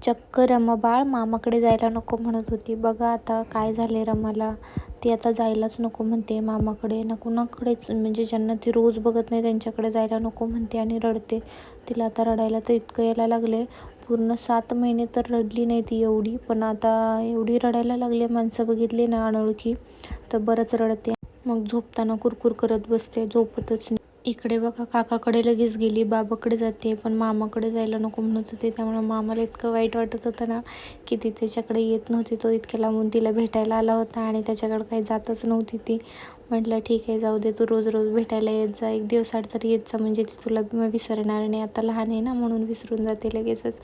चक्क रमा बाळ मामाकडे जायला नको म्हणत होती. बघा आता काय झाले रमाला. ती आता जायलाच नको म्हणते मामाकडे. ना कुणाकडेच, म्हणजे ज्यांना ती रोज बघत नाही त्यांच्याकडे जायला नको म्हणते आणि रडते. तिला आता रडायला तर इतकं यायला लागले. पूर्ण 7 महिने तर रडली नाही ती एवढी, पण आता एवढी रडायला लागली. माणसं बघितली ना अनोळखी तर बरंच रडते. मग झोपताना कुरकुर करत बसते, झोपतच नाही. इकडे बघा काकाकडे लगेच गेली, बाबाकडे जाते, पण मामाकडे जायला नको म्हणत होते. त्यामुळे मामाला इतकं वाईट वाटत होतं ना की ती त्याच्याकडे येत नव्हती. तो इतक्या लांबून तिला भेटायला आला होता आणि त्याच्याकडे काही जातच नव्हती ती. म्हटलं ठीक आहे, जाऊ दे, तू रोज रोज भेटायला येत जा, एक दिवस आड तरी येत जा, म्हणजे ती तुला विसरणार नाही. आता लहान आहे ना म्हणून विसरून जाते लगेचच.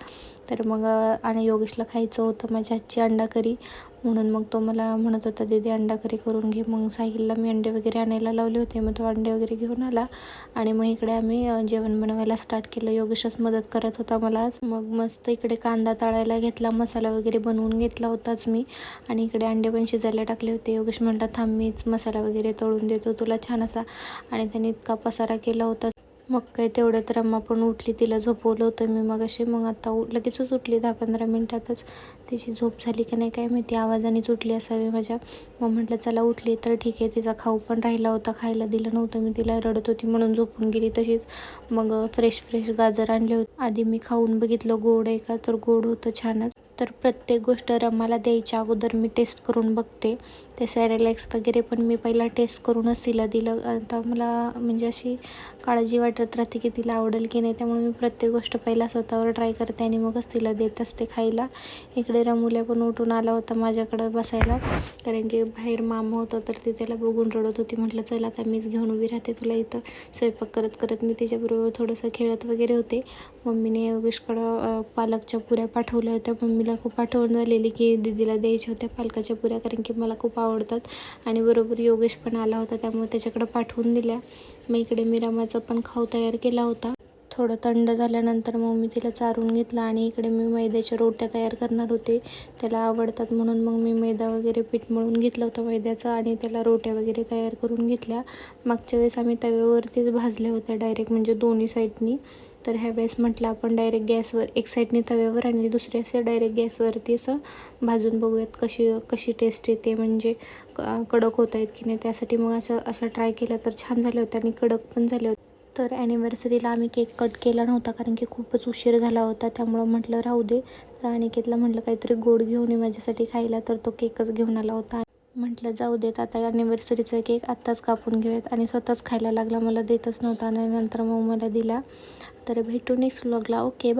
तर मग आणि योगेशला खायचं होतं माझ्या हातची अंडा करी, म्हणून मग तो मला म्हणत होता दीदी अंडा करी करून घे. मग साहिलला मी अंडे वगैरे आणायला लावले होते. मग तो अंडे वगैरे घेऊन आला आणि मग इकडे आम्ही जेवण बनवायला स्टार्ट केलं. योगेशच मदत करत होता मला आज. मग मस्त इकडे कांदा तळायला घेतला, मसाला वगैरे बनवून घेतला होताच मी, आणि इकडे अंडे पण शिजायला टाकले होते. योगेश म्हटला थांब मीच मसाला वगैरे तळून देतो तुला छान असा, आणि त्याने इतका पसारा केला होता. मग काय तेवढ्यात रमा पण उठली, तिला झोपवलं होतं मी मगाशी. मग आता लगेचच उठली, 10-15 मिनिटातच. तिची झोप झाली की नाही काय माहिती, आवाजानेच उठली असावी माझ्या. मग म्हटलं चला उठली तर ठीक आहे. तिचा खाऊ पण राहिला होता, खायला दिलं नव्हतं मी तिला, रडत होती म्हणून झोपून गेली तशीच. मग फ्रेश गाजर आणले होते. आधी मी खाऊन बघितलं गोड आहे का, तर गोड होतं छानच. तर प्रत्येक गोष्ट रमाला द्यायच्या अगोदर मी टेस्ट करून बघते. ते सॅरेलॅक्स वगैरे पण मी पहिला टेस्ट करूनच तिला दिलं. आता मला म्हणजे अशी काळजी वाटत राहते की तिला आवडेल की नाही, त्यामुळे मी प्रत्येक गोष्ट पहिला स्वतःवर ट्राय करते आणि मगच तिला देत असते खायला. इकडे रमुल्या पण उठून आला होता माझ्याकडं बसायला, कारण की बाहेर मामा होता तर ती त्याला बघून रडत होती. म्हटलं चल आता मीच घेऊन उभी राहते तुला इथं. स्वयंपाक करत करत मी तिच्याबरोबर थोडंसं खेळत वगैरे होते. मम्मीने योगेशकडं पालकच्या पुऱ्या पाठवल्या होत्या. मम्मीला खूप आठवण झालेली की दीदीला द्यायच्या होत्या पालकाच्या पुऱ्या, कारण की मला खूप आवडतात. आणि बरोबर योगेश पण आला होता त्यामुळे त्याच्याकडं पाठवून दिल्या. मग इकडे मी रमाचा पण खाऊ तयार केला होता. थोडं थंड झाल्यानंतर मग मी तिला चारून घेतलं, आणि इकडे मी मैद्याच्या रोट्या तयार करणार होते. त्याला आवडतात म्हणून मग मी मैदा वगैरे पीठ मळून घेतलं होतं मैद्याचं, आणि त्याला रोट्या वगैरे तयार करून घेतल्या. मागच्या वेळेस आम्ही तव्यावरतीच भाजल्या होत्या डायरेक्ट, म्हणजे दोन्ही साईडनी. तर ह्या वेळेस म्हटलं आपण डायरेक्ट गॅसवर, एक साईडनी तव्यावर आणि दुसरी असं डायरेक्ट गॅसवरती असं भाजून बघूयात कशी टेस्ट येते, म्हणजे कडक होत आहेत की नाही. त्यासाठी मग अशा ट्राय केल्या तर छान झाल्या होत्या आणि कडक पण झाल्या होत्या. तर ॲनिव्हर्सरीला आम्ही केक कट केला नव्हता, कारण की खूपच उशीर झाला होता, त्यामुळं म्हटलं राहू दे. तर अनिकेतला म्हटलं काहीतरी गोड घेऊन ये माझ्यासाठी खायला, तर तो केकच घेऊन आला होता. म्हटलं जाऊ देत आता ॲनिव्हर्सरीचा केक आत्ताच कापून घेऊयात, आणि स्वतःच खायला लागला, मला देतच नव्हता आणि नंतर मग मला दिला. तर भेटू नेक्स्ट व्लॉगला. Okay bye.